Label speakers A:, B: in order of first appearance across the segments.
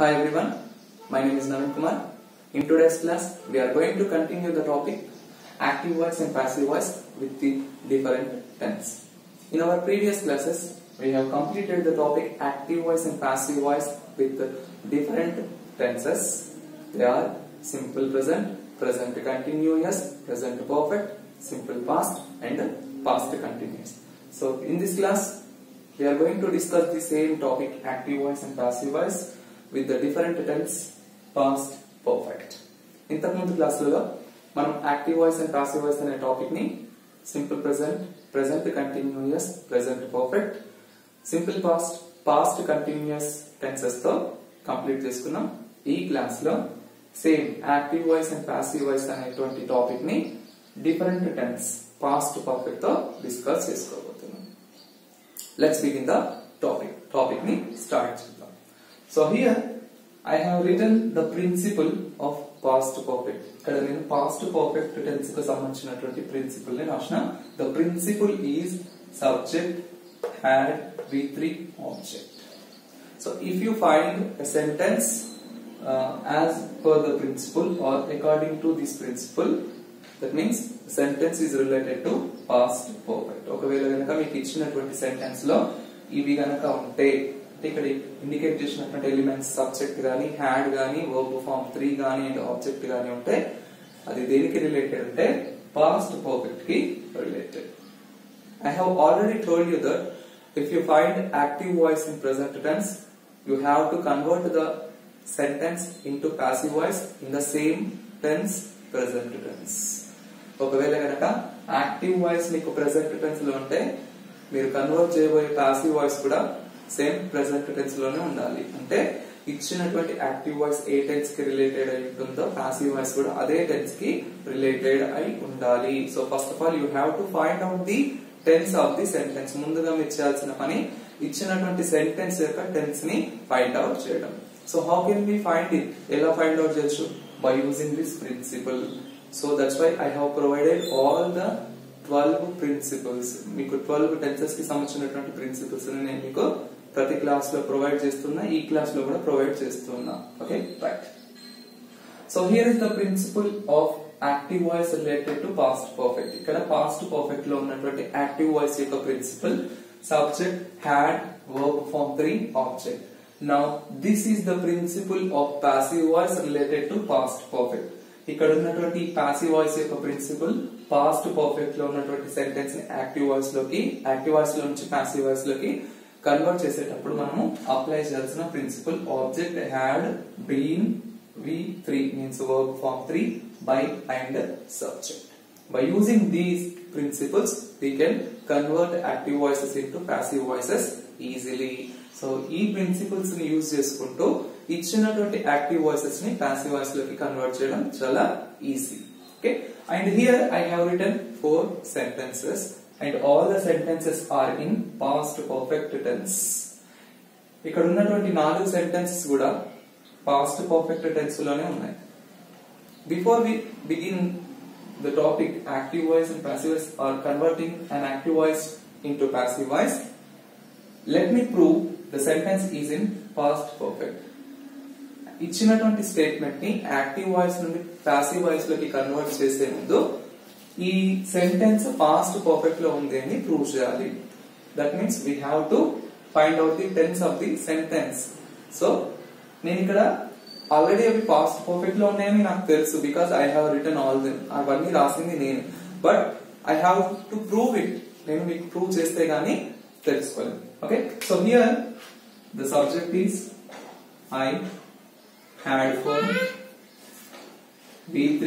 A: Hi everyone, my name is Navin Kumar. In today's class, we are going to continue the topic active voice and passive voice with the different tense. In our previous classes, we have completed the topic active voice and passive voice with the different tenses. They are simple present, present continuous, present perfect, simple past and past continuous. So in this class, we are going to discuss the same topic active voice and passive voice with the different tense past perfect. ఇంతకుముందు క్లాసులలో మనం active voice and passive voice అనే topic ని simple present, present continuous, present perfect, simple past, past continuous tenses తో complete చేసుకున్నాం. ఈ class లో same active voice and passive voice అనేటువంటి టాపిక్ ని డిఫరెంట్ టెన్స్ పాస్ట్ పర్ఫెక్ట్ తో డిస్కస్ చేసుకోబోతున్నాం. లెట్స్ బిగిన్ ద టాపిక్ ని స్టార్ట్ చేద్దాం. So here I have written the principle of past perfect. ఇక్కడ నేను past perfect tense కు సంబంధించినటువంటి ప్రిన్సిపల్ ని రాసిన. The principle is subject had V3 object. So if you find a sentence as per the principle or according to this principle, that means the sentence is related to past perfect. ఒకవేళ గనుక మీకు ఇచ్చినటువంటి sentence లో ఇవి గనుక ఉంటే ఇక్కడ indicate చేసినటువంటి ఎలిమెంట్స్ సబ్జెక్ట్ గానీ, హ్యాడ్ గానీ, వర్బ్ ఫార్మ్ 3 గానీ అండ్ ఆబ్జెక్ట్ గానీ ఉంటే అది దేనికి రిలేటెడ్ అంటే పాస్ట్ పర్ఫెక్ట్ కి related. I have already told you that if you find active voice in present tense, you have to convert the sentence into passive voice in the same tense present tense. ఒకవేళ గనక active voice మీకు present tense లో ఉంటే మీరు convert చేయబోయే passive voice కూడా same present tense లోనే ఉండాలి. అంటే ఇచ్చినటువంటి యాక్టివ్ వాయిస్ ఏ టెన్స్ కి రిలేటెడ్ అయి ఉంటుందో పాసివ్ వాయిస్ కూడా అదే టెన్స్ కి రిలేటెడ్ అయి ఉండాలి. So first of all you have to find out the tense of the sentence. ముందుగా మీరు చేయాల్సిన పని ఇచ్చినటువంటి సెంటెన్స్ యొక్క టెన్స్ ని ఫైండ్ అవుట్ చేయడం. So how can we find it? ఎలా ఫైండ్ అవుట్ చేయొచ్చు? By using this principle. So that's why I have provided all the 12 principles. మీకు 12 టెన్సెస్ కి సంబంధించినటువంటి ప్రిన్సిపల్స్ నేను మీకు ప్రతి క్లాస్ లో ప్రొవైడ్ చేస్తున్నా, ఈ క్లాస్ లో కూడా ప్రొవైడ్ చేస్తున్నా. Okay, right. So here is the principle of active voice related to past perfect. ఇక్కడ పాస్ట్ పర్ఫెక్ట్ లో ఉన్నటువంటి యాక్టివ్ వాయిస్ యొక్క principle subject, had, verb form 3, object. Now this is the principle of passive voice related to past perfect. ఇక్కడ ఉన్నటువంటి passive voice యొక్క principle past perfect లో ఉన్నటువంటి sentence ని యాక్టివ్ వాయిస్ లోకి, యాక్టివ్ వాయిస్ లో నుంచి పాసివ్ వాయిస్ లోకి కన్వర్ట్ చేసేటప్పుడు మనము అప్లై చేయాల్సిన principle object had been V3 means verb form 3 by and subject. By using these principles we can convert active voices into passive voices easily. So ఈ principles ని use చేసుకుంటూ ఇచ్చినటువంటి active voices ని passive voice లోకి convert చేయడం చాలా easy. Okay, and here I have written 4 sentences and all the sentences are in past perfect tense. ఇక్కడ ఉన్నటువంటి 4 సెంటెన్సెస్ కూడా పాస్ట్ పర్ఫెక్ట్ టెన్స్ లోనే ఉన్నాయి. Before we begin the topic active voice and passive voice or converting an active voice into passive voice, let me prove the sentence is in past perfect. ఇచ్చినటువంటి statement ని active voice నుండి passive voice లోకి convert చేసే ముందు ఈ sentence past perfect లో ఉంది అని ప్రూవ్ చేయాలి. That means we have to find out the tense of the sentence. So నేను ఇక్కడ ఆల్రెడీ అవి పాస్ట్ పర్ఫెక్ట్ లో ఉన్నాయని నాకు తెలుసు, because I have written all them. అవన్నీ రాసింది నేను, but I have to prove it. నేను మీకు ప్రూవ్ చేస్తే గానీ తెలుసుకోలేదు. Okay, so here the subject is I had form V3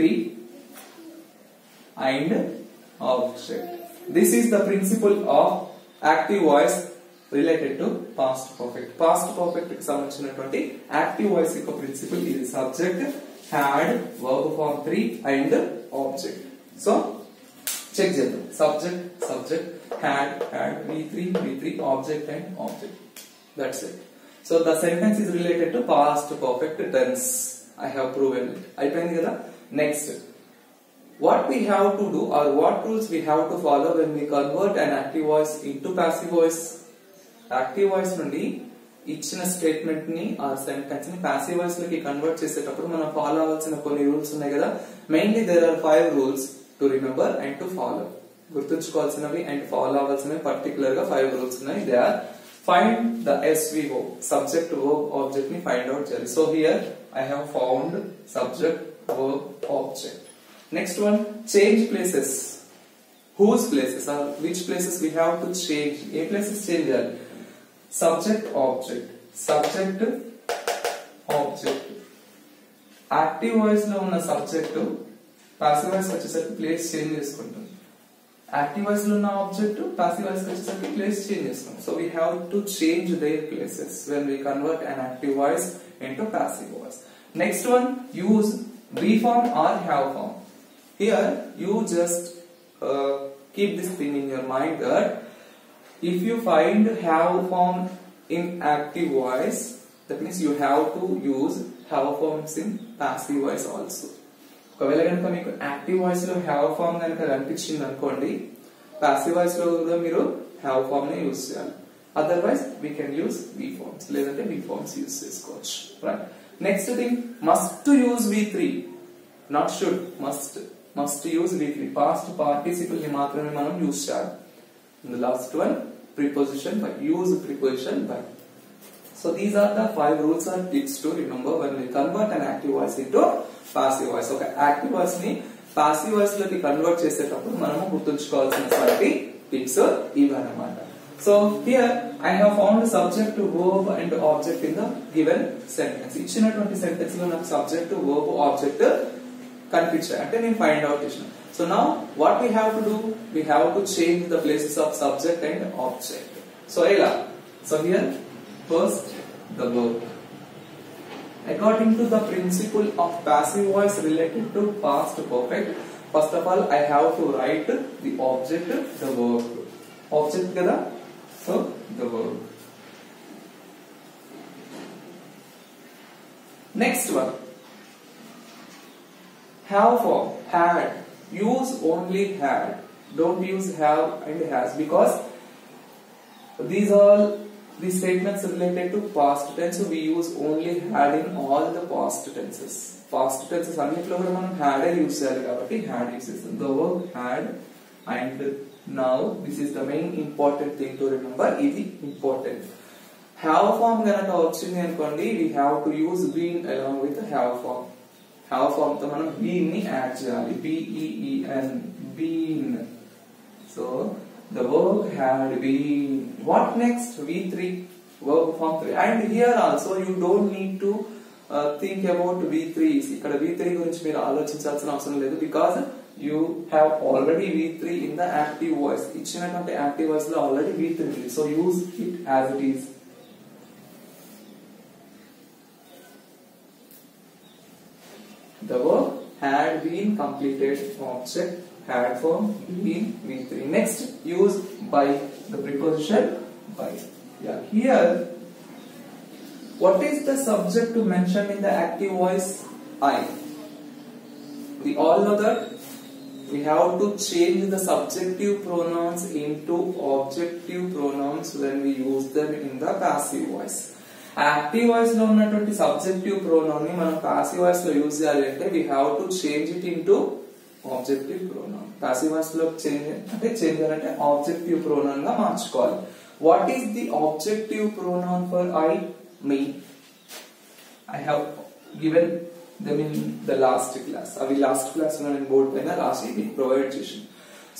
A: and object. This is the principle of active voice related to past perfect. Past perfect కి సంబంధించినటువంటి active voice యొక్క principle ఇది subject, had, verb form 3 and object. So check చేద్దాం. Subject had V3 object and object. That's it. So the sentence is related to past perfect tense. I have proven it. అయిపోయింది కదా. Next, what we have to do or what rules we have to follow when we convert an active voice into passive voice. Active voice నుండి ఇచ్చిన statement ని ఆ sentence ని passive voice లోకి convert చేసేటప్పుడు మనం ఫాలో అవ్వాల్సిన కొన్ని రూల్స్ ఉన్నాయి కదా. Mainly there are 5 rules to remember and to follow. గుర్తుంచుకోవాల్సినవి అండ్ ఫాలో అవ్వాల్సినవి పర్టికులర్ గా 5 రూల్స్ ఉన్నాయి. They are find the SVO, subject verb object ని ఫైండ్ అవుట్ చేయాలి. So here I have found subject verb object. Next one, change places. Whose places or which places we have to change? ఏ places change చేయాలి? Subject object, subject object. Active voice లో ఉన్న subject passive voice వచ్చేసరికి place change చేసుకుంటుంది. Active voice లో ఉన్న object passive voice వచ్చేసరికి place change చేసుకుంటుంది. So we have to change their places when we convert an active voice into passive voice. Next one, use be form or have form. Here you just keep this thing in your mind that if you find have form in active voice, that means you have to use have forms in passive voice also. ఒకవేళ కనుక మీకు active voice లో have form కనుక కనిపించింది అనుకోండి, passive voice లో కూడా మీరు హ్యావ్ ఫామ్ ని యూజ్ చేయాలి. Otherwise we can use be forms, లేదంటే బీ ఫార్మ్స్ యూజ్ చేసుకోవచ్చు. Right. Next thing, must use V3, not should, must use V3. Past participle ని మాత్రమే మనం యూజ్ చేయాలి. The last one, preposition by, use preposition by. So these are the 5 rules and tips to remember when we convert an active voice into passive voice. Okay, active voice ని passive voice లోకి convert చేసేటప్పుడు మనము గుర్తుంచుకోవాల్సిన tips ఇవన్నమాట. So here I have found subject, verb and object in the given sentence. ఇచ్చినటువంటి sentence లో నాకు subject, verb, object కనిపించాయి అంటే నేను ఫైండ్ అవుట్ చేసిన. So now what we have to do, we have to change the places of subject and object. So ఎలా? So here first the verb. According to the principle of passive voice related to past perfect, first of all I have to write the object, the verb. Object కదా, so the verb. Next one, have form, had. Use only had. Don't use have and has, because these statements related to past tense. So we use only had in all the past tenses. Past tenses అన్నిట్లో కూడా మనం had use చేయాలి కాబట్టి had use చేస్తాం. The verb had, and now this is the main important thing to remember. ఇది important. Have form గనక వచ్చింది అనుకోండి, we have to use been along with the have form. Have form తో మనం been ని add చేయాలి. BEEN, been. So the verb had been. What next? V3, verb form 3. And here also you don't need to think about V3s. ఇక్కడ V3 గురించి మీరు ఆలోచించాల్సిన అవసరం లేదు, because you have already V3 in the active voice. ఇచ్చినటువంటి active voice లో already V3 ఉంది. So use it as it is. The verb had been completed, object had form, been V3. Next, use by, the preposition by. Yeah, here what is the subject mentioned in the active voice? I. We all know that we have to change the subjective pronouns into objective pronouns when we use them in the passive voice. Active voice లో ఉన్నటువంటి subjective pronoun ని మనం passive voice లో use చేయాలి అంటే we have to change it into objective pronoun. Passive voice లో change చేయాలంటే objective pronoun గా మార్చుకోవాలి. What is the objective pronoun for I? Me. I have given them in the last class. అవి last class లో నేను board పైన రాసి మీకు ప్రొవైడ్ చేశాను.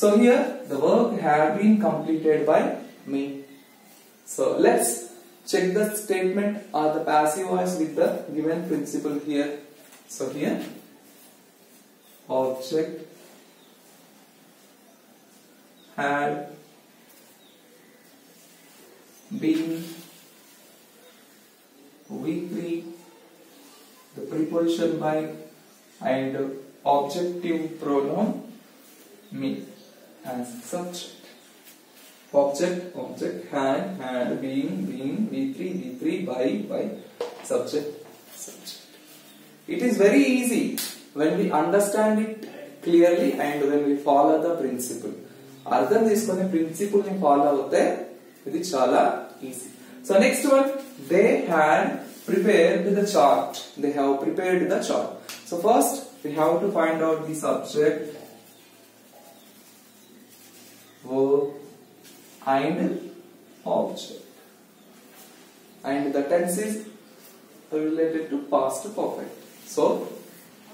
A: So here the work had been completed by me. So let's check the statement or the passive voice with the given principle here. So here object had been V3, the preposition by, and objective pronoun me as subject. Object had been V3 by subject. It is very easy when we understand it clearly and when we follow the principle. అర్థం చేసుకునే principle ని follow అవుతే ఇది చాలా easy. So next one, they had prepared the chart. They have prepared the chart. So first we have to find out the subject, verb and object. And the tense is related to past perfect. So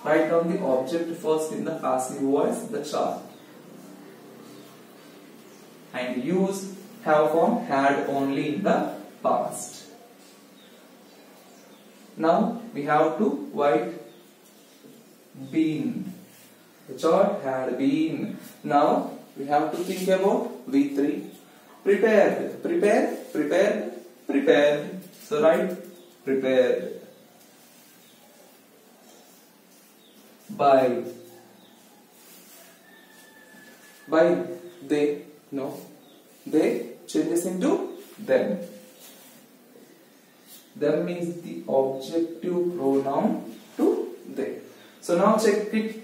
A: write down the object first in the passive voice, the chart. And use have form had only in the past. Now we have to write been. The chart had been. Now we have to think about V3. Prepared. Prepared. Prepared. Prepared. So write prepared. By. By they. No. They changes into them. Them is the objective pronoun to they. So now check it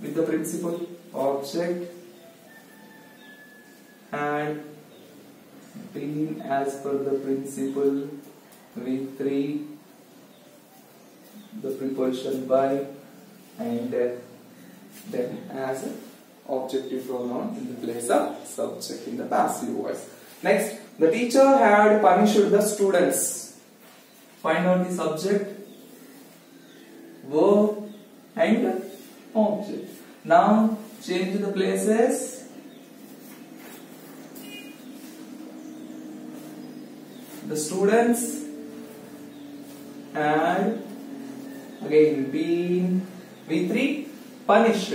A: with the principle. Object had been as per the principle V3, the preposition by, and then as an objective pronoun in the place of subject in the passive voice. Next, the teacher had punished the students. Find out the subject, verb and object. Now change the places. The students had again been V3 punished.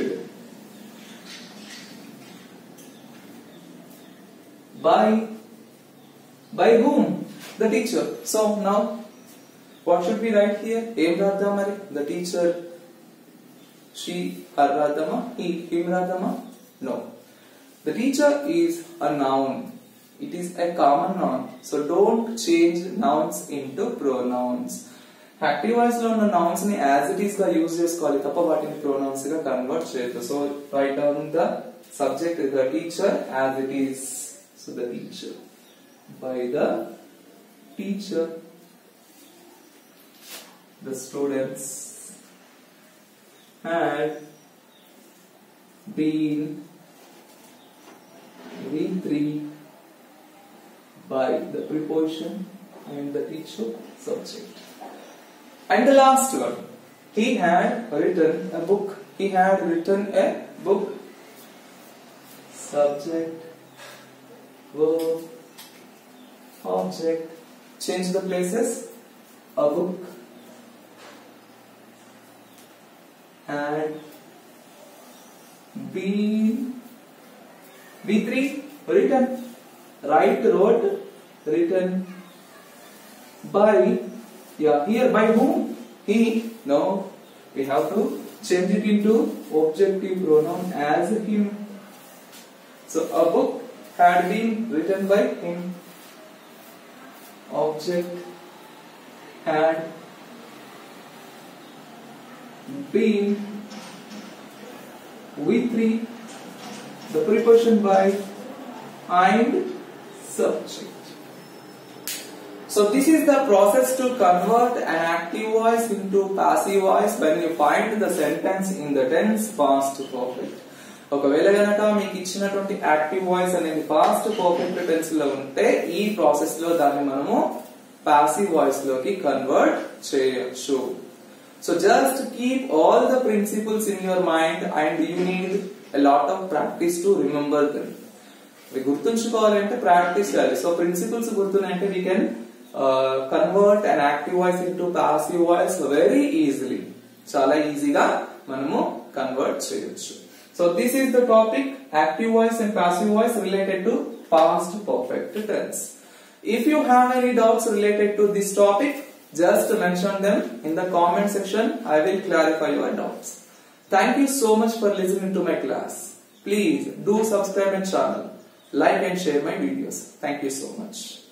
A: By whom? The teacher. So now what should we write here? Em radhamari. The teacher. She, her radhama. He, him radhama. No. The teacher is a noun. It is a common noun. So don't change nouns into pronouns. Active voice lo unna nouns ni as it is ga use cheskali tappa vaatini pronouns ga convert cheyadu. So write down the subject is the teacher as it is. So the teacher. By the teacher. The students had been V3 by the preposition and the teacher subject. And the last one, he had written a book. He had written a book. Subject, verb, object. Change the places. A book had been V3 written. Write, wrote, written by. Yeah, here by whom? He. No, we have to change it into objective pronoun as him. So a book had been written by him. Object had been V3, the preposition by and subject. So this is the process to convert an active voice into passive voice when you find the sentence in the tense past perfect. ఒకవేళ గనక మీకు ఇచ్చినటువంటి active voice అనేది past perfect tense లో ఉంటే ఈ process లో దాన్ని మనము పాసివ్ వాయిస్ లోకి కన్వర్ట్ చేయొచ్చు. So just keep all the principles in your mind and you need a lot of practice to remember them. గుర్తుంచుకోవాలంటే ప్రాక్టీస్ చేయాలి. సో ప్రిన్సిపల్స్ గుర్తున్నాయంటే we can convert an active voice into passive voice very easily. చాలా ఈజీగా మనము convert చేయొచ్చు. So this is the topic, active voice and passive voice related to past perfect tense. If you have any doubts related to this topic, just mention them in the comment section. I will clarify your doubts. Thank you so much for listening to my class. Please do subscribe my channel, like and share my videos. Thank you so much.